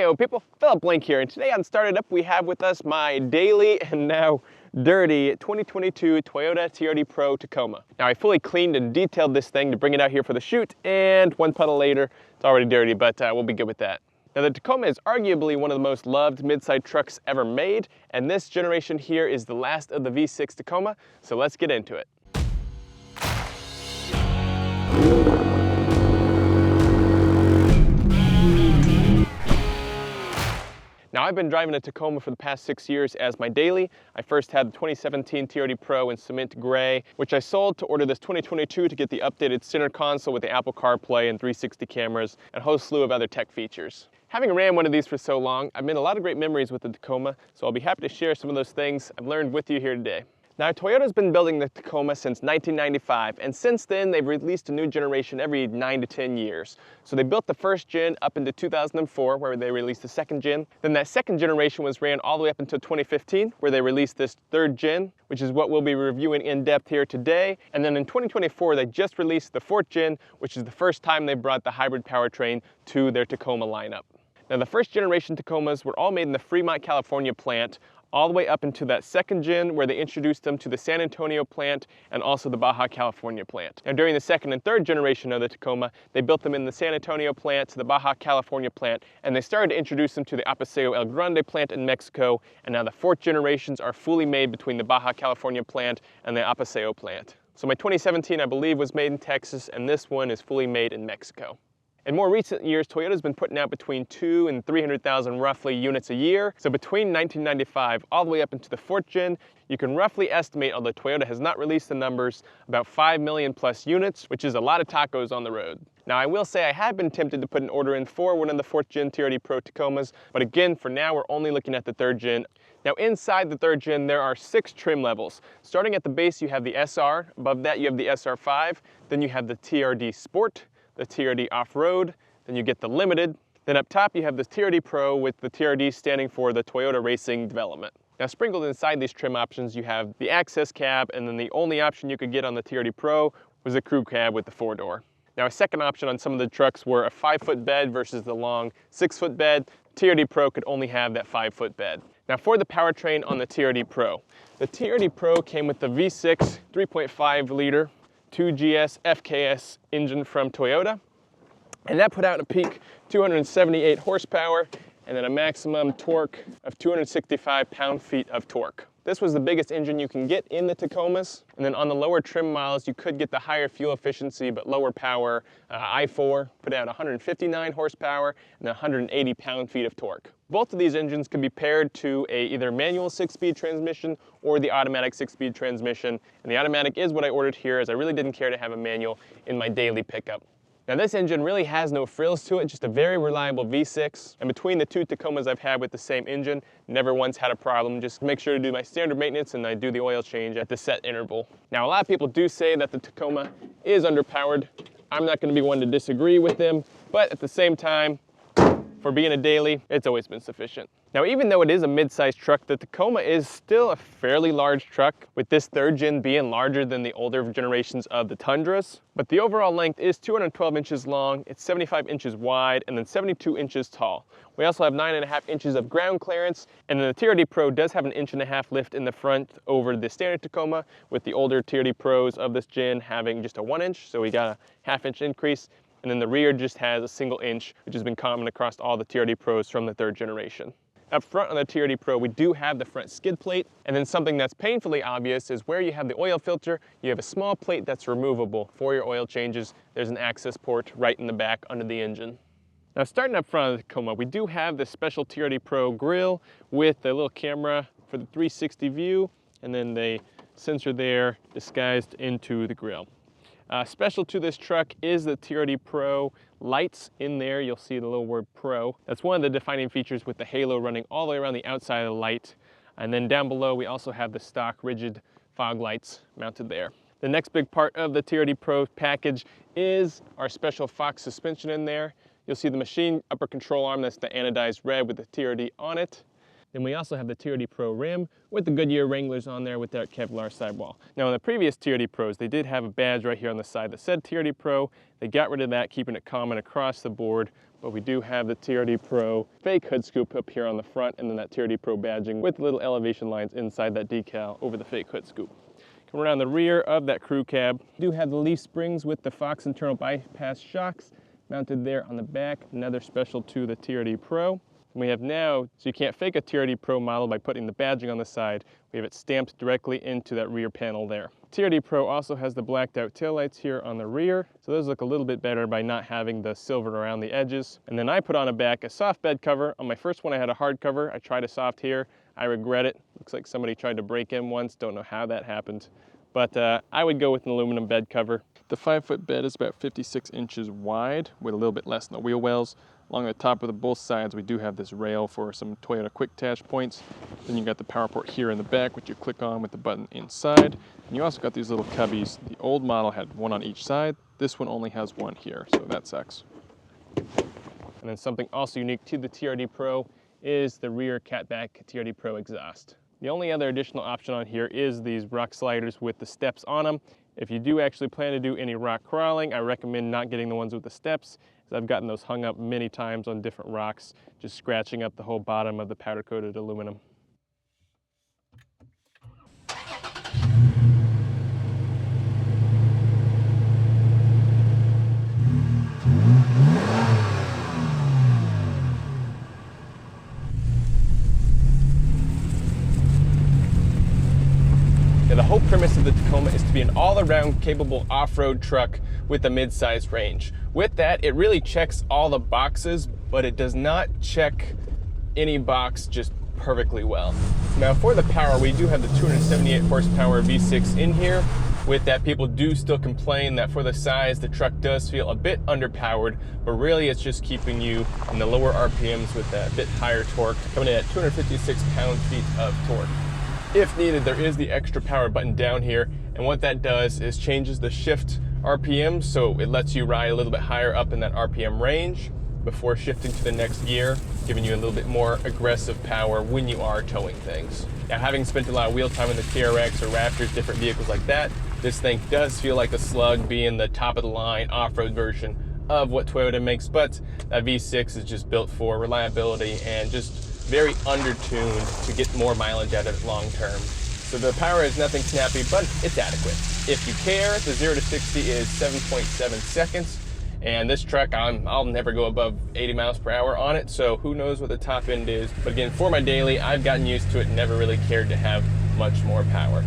Heyo people, Philip Blink here, and today on Started Up we have with us my daily and now dirty 2022 Toyota TRD Pro Tacoma. Now I fully cleaned and detailed this thing to bring it out here for the shoot, and one puddle later it's already dirty, but we'll be good with that. Now the Tacoma is arguably one of the most loved mid-size trucks ever made, and this generation here is the last of the V6 Tacoma, so let's get into it. Now I've been driving a Tacoma for the past 6 years as my daily. I first had the 2017 TRD Pro in cement gray, which I sold to order this 2022 to get the updated center console with the Apple CarPlay and 360 cameras and a whole slew of other tech features. Having ran one of these for so long, I've made a lot of great memories with the Tacoma, so I'll be happy to share some of those things I've learned with you here today. Now, Toyota's been building the Tacoma since 1995, and since then they've released a new generation every 9 to 10 years. So they built the first gen up into 2004, where they released the second gen. Then that second generation was ran all the way up until 2015, where they released this third gen, which is what we'll be reviewing in depth here today. And then in 2024, they just released the fourth gen, which is the first time they brought the hybrid powertrain to their Tacoma lineup. Now, the first generation Tacomas were all made in the Fremont, California plant, all the way up into that second gen where they introduced them to the San Antonio plant and also the Baja California plant. Now during the second and third generation of the Tacoma, they built them in the San Antonio plant, to the Baja California plant, and they started to introduce them to the Apaseo El Grande plant in Mexico, and now the fourth generations are fully made between the Baja California plant and the Apaseo plant. So my 2017, I believe, was made in Texas, and this one is fully made in Mexico. In more recent years, Toyota's been putting out between 200,000 and 300,000 roughly units a year. So between 1995 all the way up into the fourth gen, you can roughly estimate, although Toyota has not released the numbers, about 5 million plus units, which is a lot of tacos on the road. Now I will say I have been tempted to put an order in for one of the fourth gen TRD Pro Tacomas, but again, for now we're only looking at the third gen. Now inside the third gen, there are 6 trim levels. Starting at the base, you have the SR, above that you have the SR5, then you have the TRD Sport, the TRD Off-Road, then you get the Limited, then up top you have the TRD Pro with the TRD standing for the Toyota Racing Development. Now sprinkled inside these trim options you have the Access cab, and then the only option you could get on the TRD Pro was the crew cab with the 4-door. Now a second option on some of the trucks were a 5-foot bed versus the long 6-foot bed. TRD Pro could only have that 5-foot bed. Now for the powertrain on the TRD Pro. The TRD Pro came with the V6 3.5 liter 2GS FKS engine from Toyota, and that put out a peak 278 horsepower and then a maximum torque of 265 pound-feet of torque. This was the biggest engine you can get in the Tacomas, and then on the lower trim miles you could get the higher fuel efficiency but lower power i4, put out 159 horsepower and 180 pound-feet of torque. Both of these engines can be paired to either manual 6-speed transmission or the automatic 6-speed transmission, and the automatic is what I ordered here, as I really didn't care to have a manual in my daily pickup. Now this engine really has no frills to it, just a very reliable V6, and between the two Tacomas I've had with the same engine, never once had a problem. Just make sure to do my standard maintenance, and I do the oil change at the set interval. Now a lot of people do say that the Tacoma is underpowered. I'm not going to be one to disagree with them, but at the same time, for being a daily, it's always been sufficient. Now even though it is a mid-sized truck, the Tacoma is still a fairly large truck, with this third gen being larger than the older generations of the Tundras. But the overall length is 212 inches long, it's 75 inches wide, and then 72 inches tall. We also have 9.5 inches of ground clearance, and then the TRD Pro does have an 1.5 inch lift in the front over the standard Tacoma, with the older TRD Pros of this gen having just a 1 inch, so we got a 1/2 inch increase. And then the rear just has a 1 inch, which has been common across all the TRD Pros from the third generation. Up front on the TRD Pro, we do have the front skid plate, and then something that's painfully obvious is where you have the oil filter, you have a small plate that's removable for your oil changes. There's an access port right in the back under the engine. Now starting up front of the Tacoma, we do have this special TRD Pro grille with a little camera for the 360 view, and then the sensor there disguised into the grille. Special to this truck is the TRD Pro lights in there. You'll see the little word Pro. That's one of the defining features, with the halo running all the way around the outside of the light. And then down below we also have the stock rigid fog lights mounted there. The next big part of the TRD Pro package is our special Fox suspension in there. You'll see the machine upper control arm, that's the anodized red with the TRD on it. Then we also have the TRD Pro rim with the Goodyear Wranglers on there with that Kevlar sidewall. Now in the previous TRD Pros, they did have a badge right here on the side that said TRD Pro. They got rid of that, keeping it common across the board. But we do have the TRD Pro fake hood scoop up here on the front, and then that TRD Pro badging with little elevation lines inside that decal over the fake hood scoop. Come around the rear of that crew cab. We do have the leaf springs with the Fox internal bypass shocks mounted there on the back, another special to the TRD Pro. And we have now, so you can't fake a TRD Pro model by putting the badging on the side, we have it stamped directly into that rear panel there. TRD Pro also has the blacked out taillights here on the rear, so those look a little bit better by not having the silver around the edges. And then I put on a soft bed cover. On my first one I had a hard cover. I tried a soft here. I regret it. Looks like somebody tried to break in once. Don't know how that happened. But I would go with an aluminum bed cover. The 5-foot bed is about 56 inches wide with a little bit less than the wheel wells. Along the top of both sides, we do have this rail for some Toyota quick attach points. Then you got the power port here in the back, which you click on with the button inside. And you also got these little cubbies. The old model had one on each side. This one only has one here, so that sucks. And then something also unique to the TRD Pro is the rear catback TRD Pro exhaust. The only other additional option on here is these rock sliders with the steps on them. If you do actually plan to do any rock crawling, I recommend not getting the ones with the steps, as I've gotten those hung up many times on different rocks, just scratching up the whole bottom of the powder coated aluminum. The whole premise of the Tacoma is to be an all-around capable off-road truck with a mid-size range. With that, it really checks all the boxes, but it does not check any box just perfectly well. Now for the power, we do have the 278 horsepower V6 in here. With that, people do still complain that for the size, the truck does feel a bit underpowered, but really it's just keeping you in the lower RPMs with a bit higher torque, coming in at 256 pound-feet of torque. If needed, there is the extra power button down here, and what that does is changes the shift RPM, so it lets you ride a little bit higher up in that RPM range before shifting to the next gear, giving you a little bit more aggressive power when you are towing things. Now, having spent a lot of wheel time in the TRX or Raptors, different vehicles like that, this thing does feel like a slug, being the top of the line off-road version of what Toyota makes, but that V6 is just built for reliability and just very undertuned to get more mileage out of it long term. So the power is nothing snappy, but it's adequate. If you care, the 0 to 60 is 7.7 seconds. And this truck, I'll never go above 80 miles per hour on it, so who knows what the top end is. But again, for my daily, I've gotten used to it and never really cared to have much more power.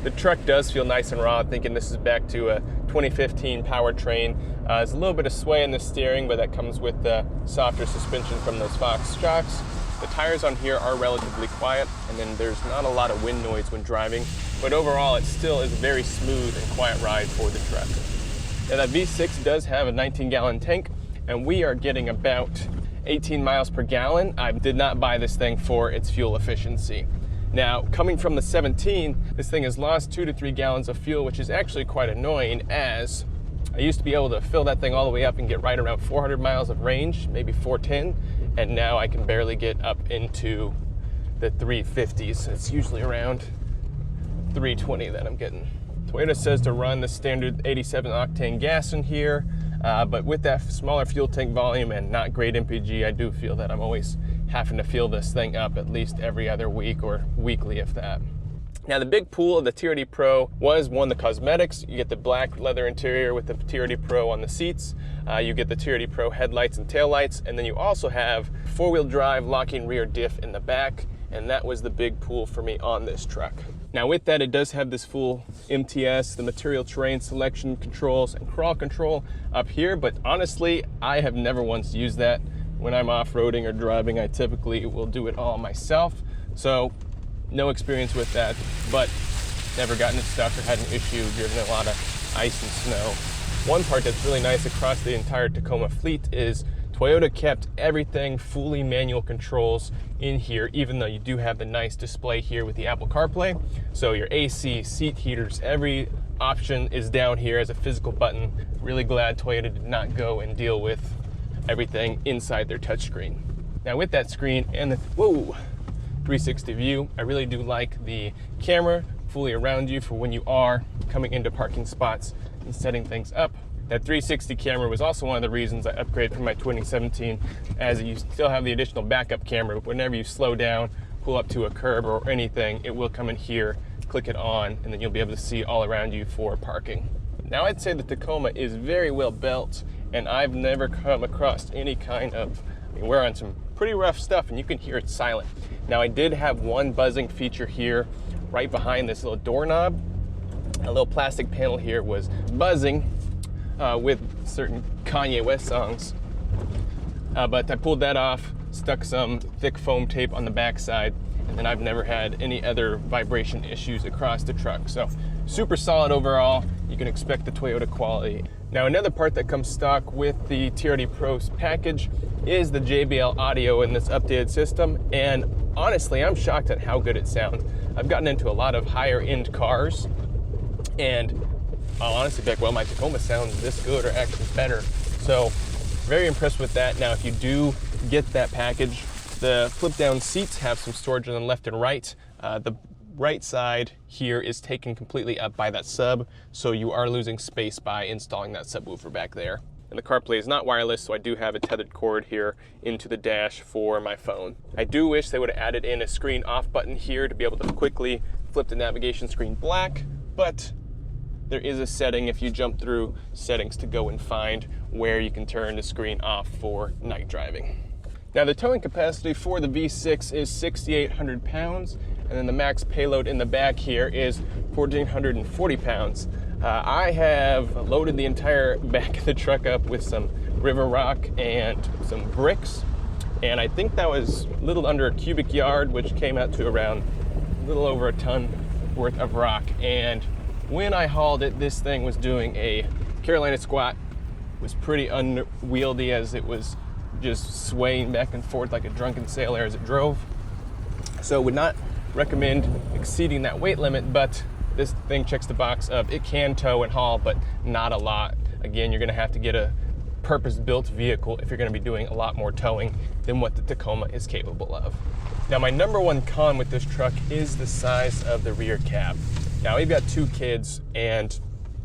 The truck does feel nice and raw, thinking this is back to a 2015 Powertrain. There's a little bit of sway in the steering, but that comes with the softer suspension from those Fox shocks. The tires on here are relatively quiet, and then there's not a lot of wind noise when driving, but overall it still is a very smooth and quiet ride for the truck. Now that V6 does have a 19-gallon tank, and we are getting about 18 miles per gallon. I did not buy this thing for its fuel efficiency. Now, coming from the 17, this thing has lost 2 to 3 gallons of fuel, which is actually quite annoying, as I used to be able to fill that thing all the way up and get right around 400 miles of range, maybe 410, and now I can barely get up into the 350s. It's usually around 320 that I'm getting. Toyota says to run the standard 87 octane gas in here, but with that smaller fuel tank volume and not great MPG, I do feel that I'm always having to fill this thing up at least every other week or weekly, if that. Now, the big pull of the TRD Pro was, one, the cosmetics. You get the black leather interior with the TRD Pro on the seats. You get the TRD Pro headlights and taillights, and then you also have four-wheel drive locking rear diff in the back, and that was the big pull for me on this truck. Now, with that, it does have this full MTS, the material terrain selection controls and crawl control up here, but honestly, I have never once used that. When I'm off-roading or driving, I typically will do it all myself, so no experience with that, but never gotten it stuck or had an issue, driven a lot of ice and snow. One part that's really nice across the entire Tacoma fleet is Toyota kept everything fully manual controls in here, even though you do have the nice display here with the Apple CarPlay. So your AC, seat heaters, every option is down here as a physical button. Really glad Toyota did not go and deal with everything inside their touchscreen. Now with that screen and the, 360 view. I really do like the camera fully around you for when you are coming into parking spots and setting things up. That 360 camera was also one of the reasons I upgraded from my 2017, as you still have the additional backup camera. Whenever you slow down, pull up to a curb or anything, it will come in here, click it on, and then you'll be able to see all around you for parking. Now, I'd say the Tacoma is very well built, and I've never come across any kind of, we're on some pretty rough stuff, and you can hear it silent. Now, I did have one buzzing feature here right behind this little doorknob. A little plastic panel here was buzzing with certain Kanye West songs, but I pulled that off, stuck some thick foam tape on the backside, and then I've never had any other vibration issues across the truck. So super solid overall. You can expect the Toyota quality. Now, another part that comes stock with the TRD Pro package is the JBL audio in this updated system, and honestly, I'm shocked at how good it sounds. I've gotten into a lot of higher end cars, and I'll honestly be like, well, my Tacoma sounds this good or actually better. So very impressed with that. Now, if you do get that package, the flip down seats have some storage on the left and right. The right side here is taken completely up by that sub, so you are losing space by installing that subwoofer back there. And the CarPlay is not wireless, so I do have a tethered cord here into the dash for my phone. I do wish they would have added in a screen off button here to be able to quickly flip the navigation screen black, but there is a setting if you jump through settings to go and find where you can turn the screen off for night driving. Now, the towing capacity for the V6 is 6,800 pounds, and then the max payload in the back here is 1,440 pounds. I have loaded the entire back of the truck up with some river rock and some bricks, and I think that was a little under a cubic yard, which came out to around a little over a ton worth of rock. And when I hauled it, this thing was doing a Carolina squat. It was pretty unwieldy as it was just swaying back and forth like a drunken sailor as it drove. So would not recommend exceeding that weight limit, but this thing checks the box of it can tow and haul, but not a lot. Again, you're gonna have to get a purpose-built vehicle if you're gonna be doing a lot more towing than what the Tacoma is capable of. Now, my number one con with this truck is the size of the rear cab. Now, we've got two kids, and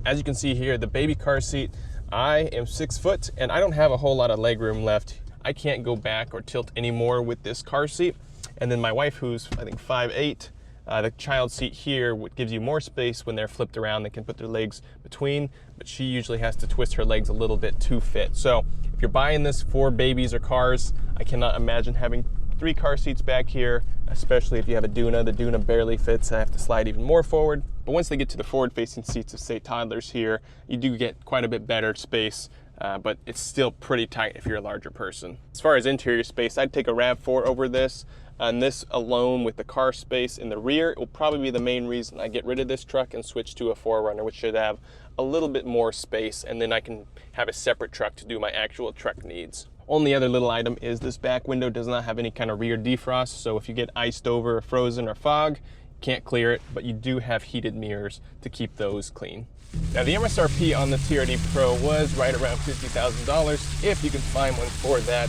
as you can see here, the baby car seat, I am 6 foot and I don't have a whole lot of leg room left. I can't go back or tilt anymore with this car seat. And then my wife, who's I think 5'8", the child seat here gives you more space when they're flipped around. They can put their legs between, but she usually has to twist her legs a little bit to fit. So if you're buying this for babies or cars, I cannot imagine having 3 car seats back here, especially if you have a Duna. The Duna barely fits. I have to slide even more forward. But once they get to the forward-facing seats of, say, toddlers here, you do get quite a bit better space, but it's still pretty tight if you're a larger person. As far as interior space, I'd take a RAV4 over this. And this alone with the car space in the rear, it will probably be the main reason I get rid of this truck and switch to a 4Runner, which should have a little bit more space, and then I can have a separate truck to do my actual truck needs. Only other little item is this back window does not have any kind of rear defrost, so if you get iced over, frozen, or fog, you can't clear it, but you do have heated mirrors to keep those clean. Now, the MSRP on the TRD Pro was right around $50,000, if you can find one for that,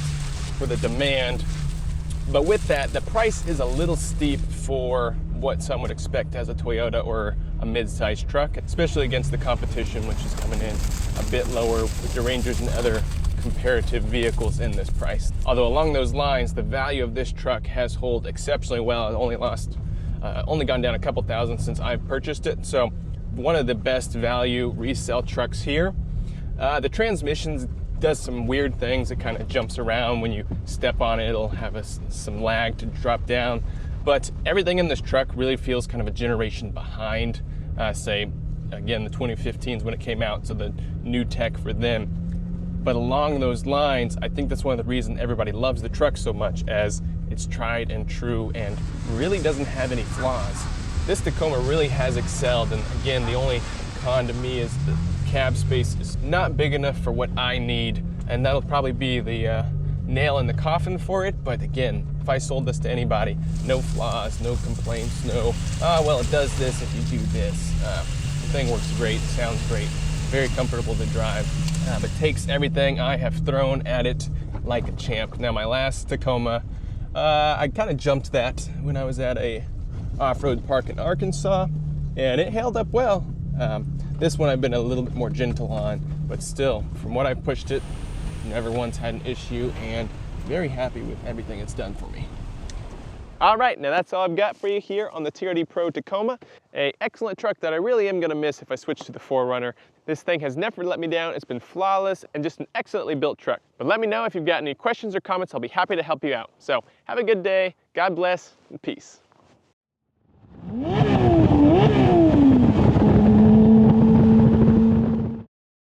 for the demand. But with that, the price is a little steep for what some would expect as a Toyota or a mid-sized truck, especially against the competition, which is coming in a bit lower with the Rangers and other comparative vehicles in this price. Although along those lines, the value of this truck has held exceptionally well. It only gone down a couple thousand since I've purchased it. So one of the best value resale trucks here. The transmissions does some weird things. It kind of jumps around when you step on it. It'll have some lag to drop down. But everything in this truck really feels kind of a generation behind, say, again, the 2015s when it came out, so the new tech for them. But along those lines, I think that's one of the reasons everybody loves the truck so much, as it's tried and true and really doesn't have any flaws. This Tacoma really has excelled, and again, the only con to me is the cab space is not big enough for what I need, and that'll probably be the nail in the coffin for it. But again, if I sold this to anybody, no flaws, no complaints, no, well, it does this if you do this. The thing works great, sounds great, very comfortable to drive, but takes everything I have thrown at it like a champ. Now, my last Tacoma, I kind of jumped that when I was at a off-road park in Arkansas, and it held up well. This one I've been a little bit more gentle on, but still, from what I've pushed it, never once had an issue, and very happy with everything it's done for me. All right, now that's all I've got for you here on the TRD Pro Tacoma. An excellent truck that I really am gonna miss if I switch to the 4Runner. This thing has never let me down. It's been flawless and just an excellently built truck. But let me know if you've got any questions or comments. I'll be happy to help you out. So have a good day, God bless, and peace.